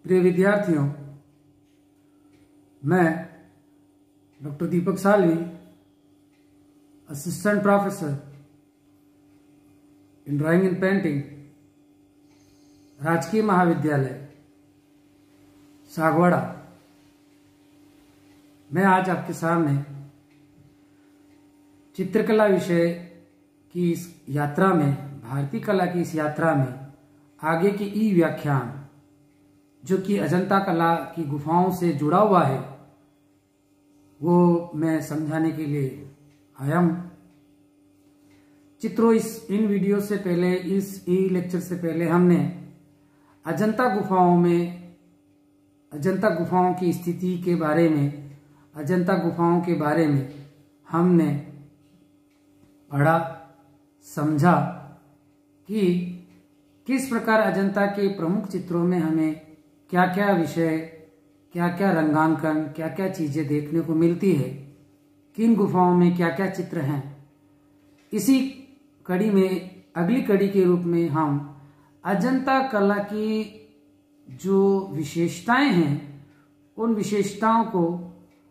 प्रिय विद्यार्थियों, मैं doctor Deepak Salvi, assistant professor in drawing and painting, राजकीय महाविद्यालय सागवाड़ा। मैं आज आपके सामने चित्रकला विषय की इस यात्रा में, भारतीय कला की इस यात्रा में आगे की ई व्याख्यान जो कि अजंता कला की गुफाओं से जुड़ा हुआ है, वो मैं समझाने के लिए आया हूं। चित्रों, इन वीडियो से पहले, इस ई लेक्चर से पहले हमने अजंता गुफाओं की स्थिति के बारे में, अजंता गुफाओं के बारे में हमने पढ़ा, समझा कि किस प्रकार अजंता के प्रमुख चित्रों में हमें क्या क्या विषय, क्या क्या रंगांकन, क्या क्या चीजें देखने को मिलती है, किन गुफाओं में क्या क्या चित्र हैं। इसी कड़ी में, अगली कड़ी के रूप में हम अजंता कला की जो विशेषताएं हैं, उन विशेषताओं को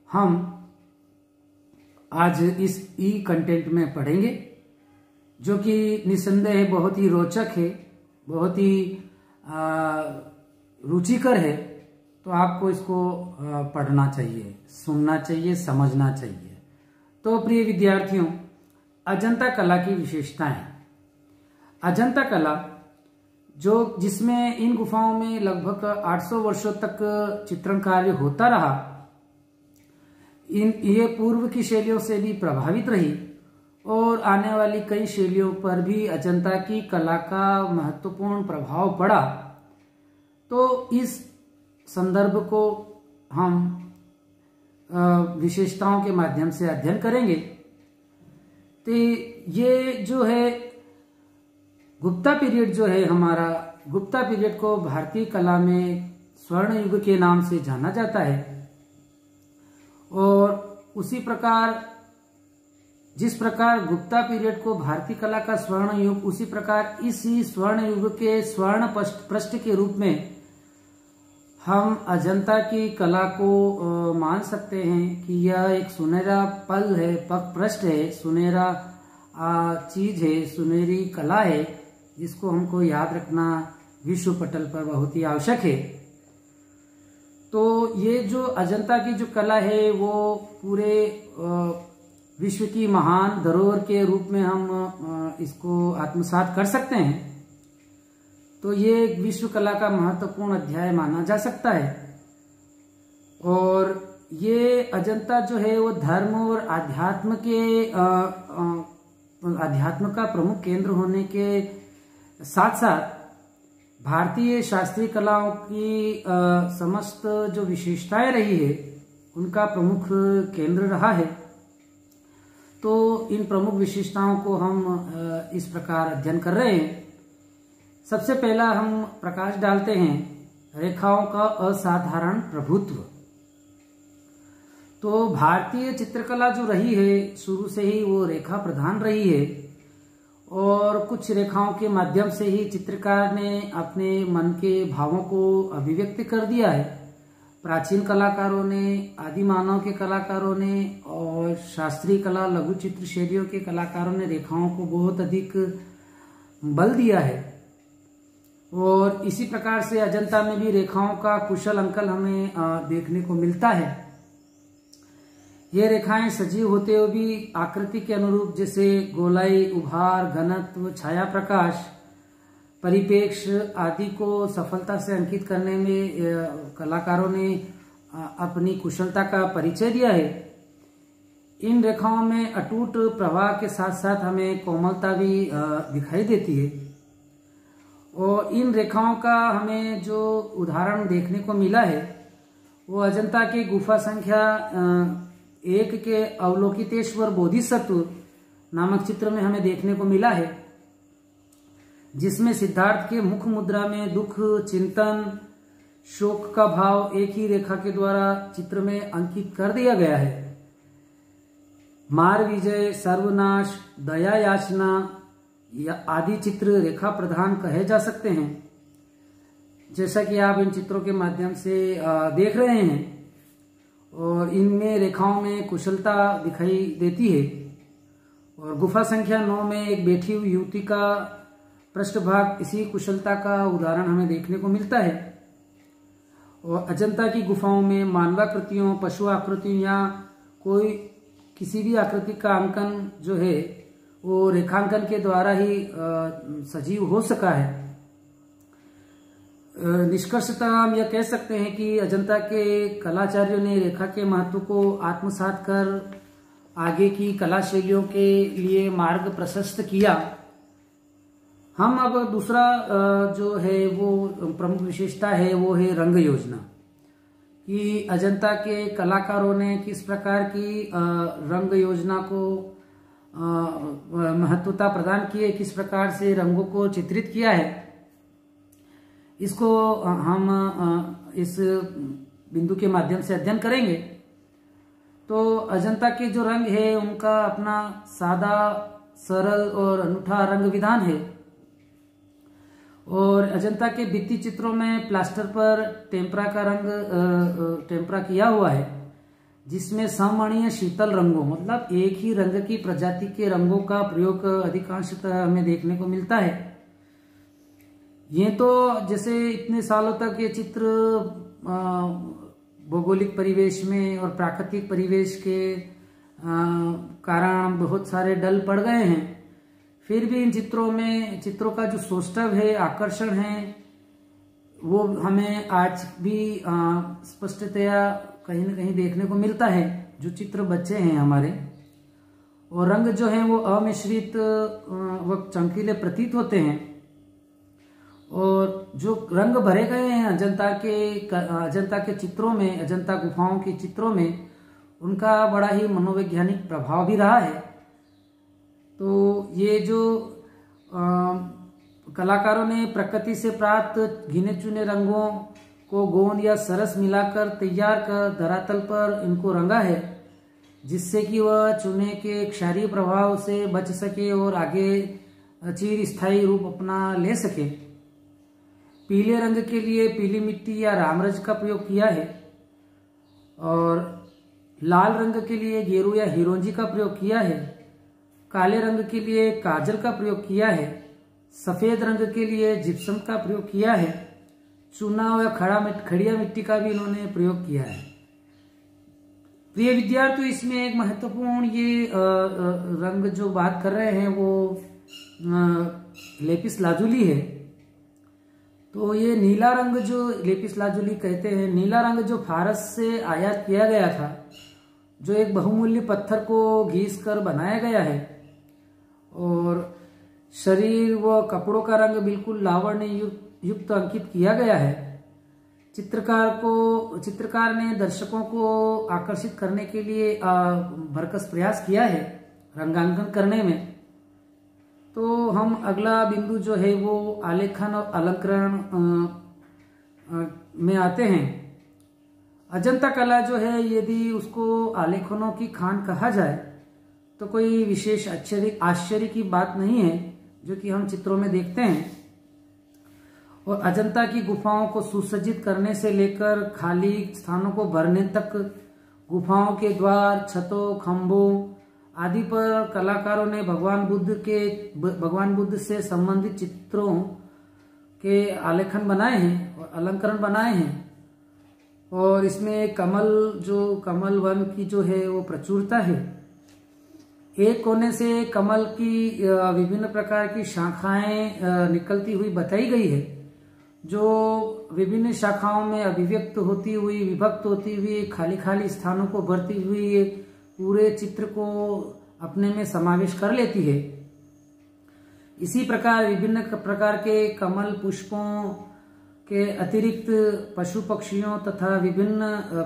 हम आज इस ई कंटेंट में पढ़ेंगे, जो कि निसंदेह बहुत ही रोचक है, बहुत ही रुचिकर है। तो आपको इसको पढ़ना चाहिए, सुनना चाहिए, समझना चाहिए। तो प्रिय विद्यार्थियों, अजंता कला की विशेषताएं। अजंता कला जिसमें इन गुफाओं में लगभग 800 वर्षों तक चित्रण कार्य होता रहा, ये पूर्व की शैलियों से भी प्रभावित रही और आने वाली कई शैलियों पर भी अजंता की कला का महत्वपूर्ण प्रभाव पड़ा। तो इस संदर्भ को हम विशेषताओं के माध्यम से अध्ययन करेंगे। तो ये जो है गुप्ता पीरियड जो है हमारा, गुप्ता पीरियड को भारतीय कला में स्वर्ण युग के नाम से जाना जाता है। और उसी प्रकार, जिस प्रकार गुप्ता पीरियड को भारतीय कला का स्वर्ण युग, उसी प्रकार इसी स्वर्ण युग के स्वर्ण पृष्ठ के रूप में हम अजंता की कला को मान सकते हैं कि यह एक सुनहरा पल है, पृष्ठ है, सुनहरा चीज है, सुनहरी कला है, जिसको हमको याद रखना विश्व पटल पर बहुत ही आवश्यक है। तो ये जो अजंता की जो कला है, वो पूरे विश्व की महान धरोहर के रूप में हम इसको आत्मसात कर सकते हैं। तो ये एक विश्व कला का महत्वपूर्ण अध्याय माना जा सकता है। और ये अजंता जो है वो धर्म और अध्यात्म का प्रमुख केंद्र होने के साथ साथ भारतीय शास्त्रीय कलाओं की समस्त जो विशेषताएं रही है, उनका प्रमुख केंद्र रहा है। तो इन प्रमुख विशेषताओं को हम इस प्रकार अध्ययन कर रहे हैं। सबसे पहला हम प्रकाश डालते हैं रेखाओं का असाधारण प्रभुत्व। तो भारतीय चित्रकला जो रही है, शुरू से ही वो रेखा प्रधान रही है और कुछ रेखाओं के माध्यम से ही चित्रकार ने अपने मन के भावों को अभिव्यक्त कर दिया है। प्राचीन कलाकारों ने, आदि मानव के कलाकारों ने और शास्त्रीय कला, लघु चित्र शैलियों के कलाकारों ने रेखाओं को बहुत अधिक बल दिया है। और इसी प्रकार से अजंता में भी रेखाओं का कुशल अंकन हमें देखने को मिलता है। ये रेखाएं सजीव होते हुए भी आकृति के अनुरूप, जैसे गोलाई, उभार, घनत्व, छाया प्रकाश, परिप्रेक्ष्य आदि को सफलता से अंकित करने में कलाकारों ने अपनी कुशलता का परिचय दिया है। इन रेखाओं में अटूट प्रवाह के साथ साथ हमें कोमलता भी दिखाई देती है। और इन रेखाओं का हमें जो उदाहरण देखने को मिला है, वो अजंता के गुफा संख्या 1 के अवलोकितेश्वर बोधिसत्व नामक चित्र में हमें देखने को मिला है, जिसमें सिद्धार्थ के मुख मुद्रा में दुख, चिंतन, शोक का भाव एक ही रेखा के द्वारा चित्र में अंकित कर दिया गया है। मार विजय, सर्वनाश, दया याचना आदि चित्र रेखा प्रधान कहे जा सकते हैं। जैसा कि आप इन चित्रों के माध्यम से देख रहे हैं, और इनमें रेखाओं में कुशलता दिखाई देती है। और गुफा संख्या 9 में एक बैठी हुई युवती का पृष्ठभाग इसी कुशलता का उदाहरण हमें देखने को मिलता है। और अजंता की गुफाओं में मानवाकृतियों, पशु आकृतियों या कोई किसी भी आकृति का अंकन जो है वो रेखांकन के द्वारा ही सजीव हो सका है। निष्कर्षतः हम यह कह सकते हैं कि अजंता के कलाचार्यों ने रेखा के महत्व को आत्मसात कर आगे की कला शैलियों के लिए मार्ग प्रशस्त किया। हम अब दूसरा जो है वो प्रमुख विशेषता है वो है रंग योजना, कि अजंता के कलाकारों ने किस प्रकार की रंग योजना को महत्वता प्रदान की है, किस प्रकार से रंगों को चित्रित किया है। इसको हम इस बिंदु के माध्यम से अध्ययन करेंगे। तो अजंता के जो रंग है उनका अपना सादा, सरल और अनूठा रंग विधान है। और अजंता के भित्ति चित्रों में प्लास्टर पर टेम्परा का रंग टेम्परा किया हुआ है, जिसमें समवर्णीय शीतल रंगों, मतलब एक ही रंग की प्रजाति के रंगों का प्रयोग अधिकांशतः हमें देखने को मिलता है। ये तो जैसे इतने सालों तक ये चित्र भौगोलिक परिवेश में और प्राकृतिक परिवेश के कारण बहुत सारे डल पड़ गए हैं, फिर भी इन चित्रों का जो सौष्ठव है, आकर्षण है, वो हमें आज भी स्पष्टतया कहीं न कहीं देखने को मिलता है जो चित्र बचे हैं हमारे। और रंग जो है वो अमिश्रित व चमकीले प्रतीत होते हैं। और जो रंग भरे गए हैं अजंता के चित्रों में, अजंता गुफाओं के चित्रों में, उनका बड़ा ही मनोवैज्ञानिक प्रभाव भी रहा है। तो ये जो कलाकारों ने प्रकृति से प्राप्त गिने चुने रंगों को गोंद या सरस मिलाकर तैयार कर धरातल पर इनको रंगा है, जिससे कि वह चूने के क्षारीय प्रभाव से बच सके और आगे चिर स्थायी रूप अपना ले सके। पीले रंग के लिए पीली मिट्टी या रामरज का प्रयोग किया है, और लाल रंग के लिए गेरू या हिरोंजी का प्रयोग किया है। काले रंग के लिए काजल का प्रयोग किया है। सफेद रंग के लिए जिप्सम का प्रयोग किया है। चूना या खड़िया मिट्टी का भी इन्होंने प्रयोग किया है। प्रिय विद्यार्थियों, इसमें एक महत्वपूर्ण ये रंग जो बात कर रहे हैं वो लेपिस लाजुली है। तो ये नीला रंग जो लेपिस लाजुली कहते हैं, नीला रंग जो फारस से आयात किया गया था, जो एक बहुमूल्य पत्थर को घिस कर बनाया गया है, और शरीर व कपड़ों का रंग बिल्कुल लावण्य युक्त अंकित किया गया है। चित्रकार ने दर्शकों को आकर्षित करने के लिए भरकस प्रयास किया है रंगांकन करने में। तो हम अगला बिंदु जो है वो आलेखन और अलंकरण में आते हैं। अजंता कला जो है, यदि उसको आलेखनों की खान कहा जाए तो कोई विशेष आश्चर्य की बात नहीं है, जो कि हम चित्रों में देखते हैं। और अजंता की गुफाओं को सुसज्जित करने से लेकर खाली स्थानों को भरने तक, गुफाओं के द्वार, छतों, खंभों आदि पर कलाकारों ने भगवान बुद्ध से संबंधित चित्रों के आलेखन बनाए हैं और अलंकरण बनाए हैं। और इसमें कमल वन की जो है वो प्रचुरता है। एक कोने से कमल की विभिन्न प्रकार की शाखाएं निकलती हुई बताई गई है, जो विभिन्न शाखाओं में अभिव्यक्त होती हुई, विभक्त होती हुई, खाली खाली स्थानों को भरती हुई पूरे चित्र को अपने में समावेश कर लेती है। इसी प्रकार विभिन्न प्रकार के कमल पुष्पों के अतिरिक्त पशु पक्षियों तथा विभिन्न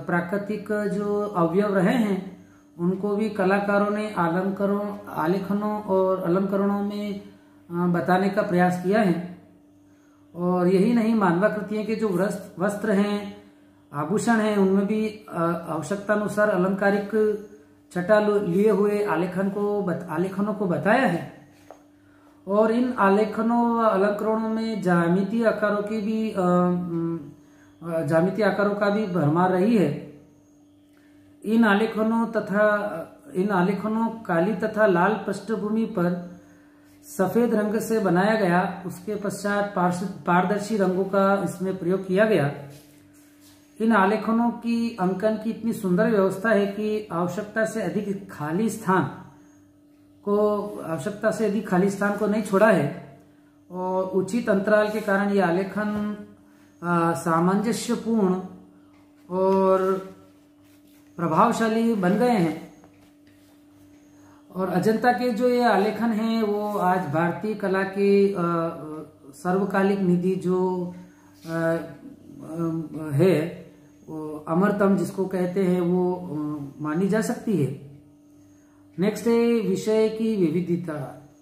प्राकृतिक जो अवयव रहे हैं, उनको भी कलाकारों ने आलेखनों और अलंकरणों में बताने का प्रयास किया है। और यही नहीं, मानवाकृतियों के जो वस्त्र हैं, आभूषण हैं, उनमें भी आवश्यकतानुसार अलंकारिक छटा लिए हुए आलेखनों को बताया है। और इन आलेखनों व अलंकरणों में ज्यामितीय आकारों का भी भरमार रही है। इन आलेखनों काली तथा लाल पृष्ठभूमि पर सफेद रंग से बनाया गया। उसके पश्चात पारदर्शी रंगों का इसमें प्रयोग किया गया। इन आलेखनों की अंकन की इतनी सुंदर व्यवस्था है कि आवश्यकता से अधिक खाली स्थान को नहीं छोड़ा है और उचित अंतराल के कारण ये आलेखन सामंजस्यपूर्ण और प्रभावशाली बन गए हैं। और अजंता के जो ये आलेखन हैं वो आज भारतीय कला के सर्वकालिक निधि जो है अमरतम जिसको कहते हैं वो मानी जा सकती है। नेक्स्ट है विषय की विविधता।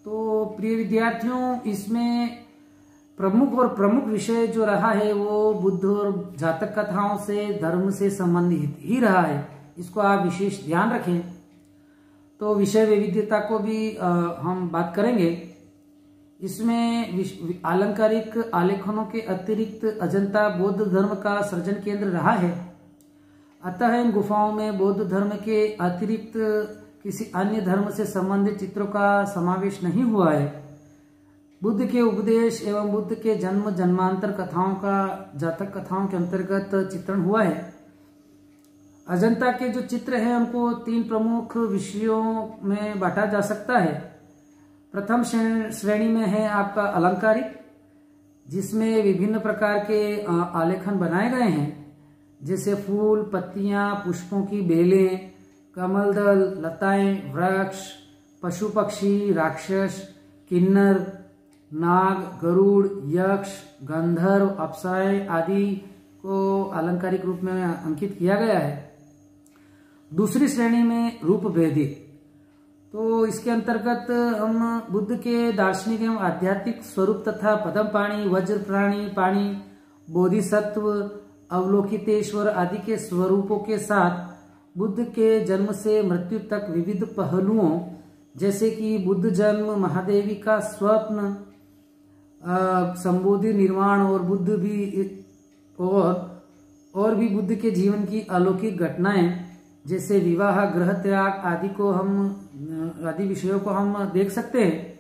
तो प्रिय विद्यार्थियों, इसमें प्रमुख विषय जो रहा है वो बुद्ध और जातक कथाओं से, धर्म से संबंधित ही रहा है। इसको आप विशेष ध्यान रखें। तो विषय विविधता को भी हम बात करेंगे। इसमें आलंकारिक आलेखनों के अतिरिक्त अजंता बौद्ध धर्म का सृजन केंद्र रहा है। अतः इन गुफाओं में बौद्ध धर्म के अतिरिक्त किसी अन्य धर्म से संबंधित चित्रों का समावेश नहीं हुआ है। बुद्ध के उपदेश एवं बुद्ध के जन्म जन्मांतर कथाओं का जातक कथाओं के अंतर्गत चित्रण हुआ है। अजंता के जो चित्र हैं उनको 3 प्रमुख विषयों में बांटा जा सकता है। प्रथम श्रेणी में है आपका अलंकारिक, जिसमें विभिन्न प्रकार के आलेखन बनाए गए हैं, जैसे फूल, पत्तियां, पुष्पों की बेलें, कमल दल, लताएं, वृक्ष, पशु पक्षी, राक्षस, किन्नर, नाग, गरुड़, यक्ष, गंधर्व, अप्सराएं आदि को अलंकारिक रूप में अंकित किया गया है। दूसरी श्रेणी में रूप भेदिक। तो इसके अंतर्गत हम बुद्ध के दार्शनिक एवं आध्यात्मिक स्वरूप तथा पदम पाणी, वज्र पाणी, बोधिसत्व, अवलोकितेश्वर आदि के स्वरूपों के साथ बुद्ध के जन्म से मृत्यु तक विविध पहलुओं, जैसे कि बुद्ध जन्म, महादेवी का स्वप्न, संबोधि निर्वाण और बुद्ध भी और भी बुद्ध के जीवन की अलौकिक घटनाएं, जैसे विवाह, ग्रह त्याग आदि विषयों को हम देख सकते हैं।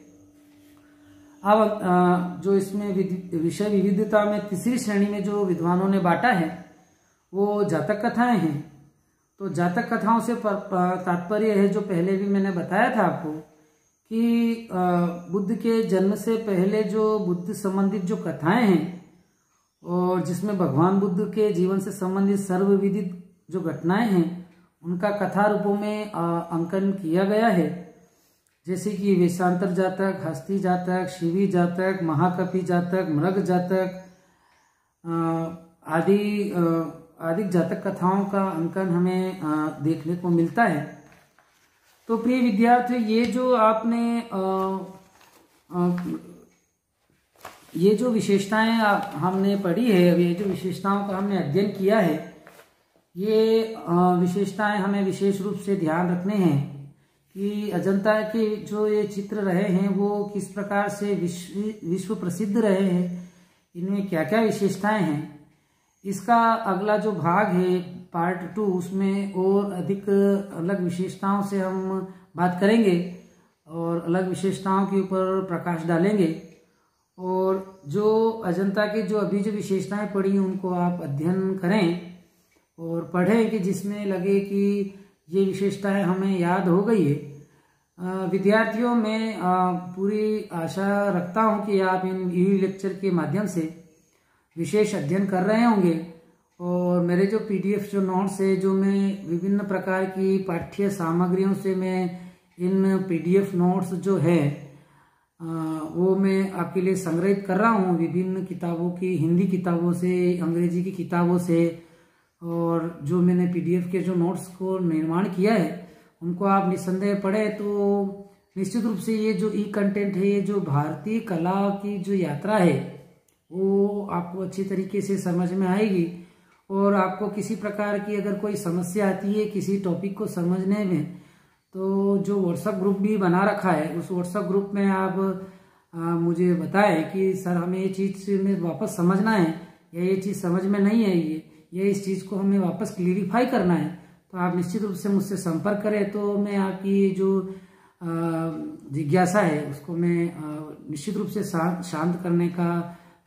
अब जो इसमें विषय विविधता में तीसरी श्रेणी में जो विद्वानों ने बांटा है वो जातक कथाएं हैं। तो जातक कथाओं से तात्पर्य है, जो पहले भी मैंने बताया था आपको, कि बुद्ध के जन्म से पहले जो बुद्ध संबंधित जो कथाएं हैं और जिसमें भगवान बुद्ध के जीवन से संबंधित सर्वविदित जो घटनाएं हैं उनका कथा रूपों में अंकन किया गया है, जैसे कि वेशांतर जातक, हस्ती जातक, शिवी जातक, महाकपि जातक, मृग जातक आदि जातक कथाओं का अंकन हमें देखने को मिलता है। तो प्रिय विद्यार्थी, ये जो विशेषताएं हमने पढ़ी है, ये जो विशेषताओं का हमने अध्ययन किया है, ये विशेषताएं हमें विशेष रूप से ध्यान रखने हैं कि अजंता के जो ये चित्र रहे हैं वो किस प्रकार से विश्व प्रसिद्ध रहे हैं, इनमें क्या क्या विशेषताएं हैं। इसका अगला जो भाग है पार्ट 2, उसमें और अधिक अलग विशेषताओं से हम बात करेंगे और अलग विशेषताओं के ऊपर प्रकाश डालेंगे। और जो अजंता के जो अभी जो विशेषताएं पढ़ी उनको आप अध्ययन करें और पढ़ें कि जिसमें लगे कि ये विशेषताएं हमें याद हो गई है। विद्यार्थियों, मैं पूरी आशा रखता हूं कि आप इन ई लेक्चर के माध्यम से विशेष अध्ययन कर रहे होंगे और मेरे जो पीडीएफ जो नोट्स है, जो मैं विभिन्न प्रकार की पाठ्य सामग्रियों से मैं इन पीडीएफ नोट्स जो है वो मैं आपके लिए संग्रहित कर रहा हूँ विभिन्न किताबों की, हिंदी किताबों से, अंग्रेजी की किताबों से, और जो मैंने पीडीएफ के जो नोट्स को निर्माण किया है उनको आप निस्संदेह पढ़े तो निश्चित रूप से ये जो ई कंटेंट है, ये जो भारतीय कला की जो यात्रा है वो आपको अच्छी तरीके से समझ में आएगी। और आपको किसी प्रकार की अगर कोई समस्या आती है किसी टॉपिक को समझने में, तो जो व्हाट्सएप ग्रुप भी बना रखा है उस व्हाट्सएप ग्रुप में आप मुझे बताएं कि सर हमें ये चीज़ में वापस समझना है या ये चीज़ समझ में नहीं है, ये इस चीज़ को हमें वापस क्लियरिफाई करना है, तो आप निश्चित रूप से मुझसे संपर्क करें। तो मैं आपकी जो जिज्ञासा है उसको मैं निश्चित रूप से शांत करने का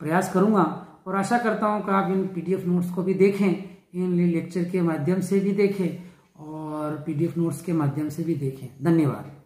प्रयास करूंगा और आशा करता हूं कि आप इन PDF नोट्स को भी देखें, इन लेक्चर के माध्यम से भी देखें और PDF नोट्स के माध्यम से भी देखें। धन्यवाद।